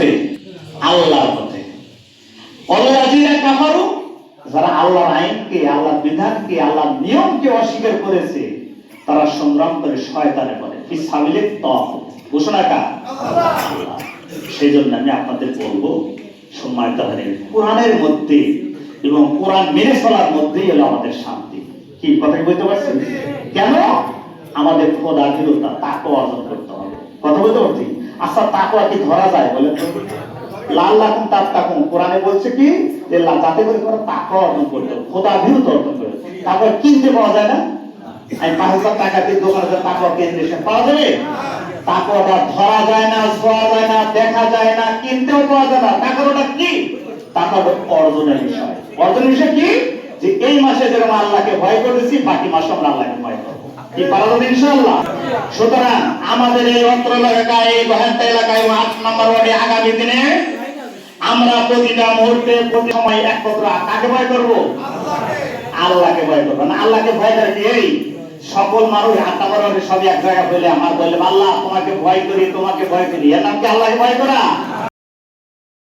পথে, আল্লাহর পথে। আল্লাযীনা কাফারু, যারা আল্লাহর আইনকে, আল্লাহর বিধানকে, আল্লাহর নিয়মকে অস্বীকার করেছে, তারা সংগ্রাম করে শয়তানের পথে, ফি সাবিলিত তাগুত। ঘোষণা কার? আল্লাহ। সেজন্য আমি আপনাদের বলবো, সম্মানিত ভাইরা, কোরআনের মধ্যে এবং কোরআন মেনে চলার মধ্যেই হলো আমাদের শান্তি। কি কথা বলতে পারছেন? কেন? আমাদের খোদাভীরতা, তাকওয়া অর্জন করতে হবে। কথা বলতে পারছি? আচ্ছা, তাকওয়া কি ধরা যায় বলেন তো? লাল্লাকুম তাত্তাকুম, কোরআনে বলছে কি যে যাতে করে তোমরা তাকওয়া অর্জন করতে হবে, খোদাভীরতা অর্জন করতে হবে। তাকওয়া কিনতে পাওয়া যায় না? আমি ৫,০০০ টাকা দিয়ে দোকানে তাকওয়া কিনতে পাওয়া যাবে? তাকওয়াটা ধরা যায় না, ছোঁয়া যায় না, দেখা যায় না, কিনতেও পাওয়া যায় না। তাকওয়াটা কি? তাকওয়া অর্জনের বিষয়। অর্জনের বিষয় কি? যে এই মাসে যেরকম আল্লাহকে ভয় করেছি, বাকি মাসে আমরা আল্লাহকে ভয় করব। কি পারা যাবে ইনশাআল্লাহ? সুতরাং আমাদের এই অত্র এলাকায়, এই বহেন্তা এলাকায়, ৮ নম্বর ওয়ার্ডে আগামী দিনে আমরা প্রতিটা মুহূর্তে, প্রতি সময় একত্র কাকে ভয় করব? আল্লাহকে ভয় করব। না, আল্লাহকে ভয় করে কি? এই সকল মানুষ ৮ নম্বর ওয়ার্ডে সব এক জায়গা বলে আমার বললে, আল্লাহ তোমাকে ভয় করি, তোমাকে ভয় করি, এর নাম কি আল্লাহকে ভয় করা?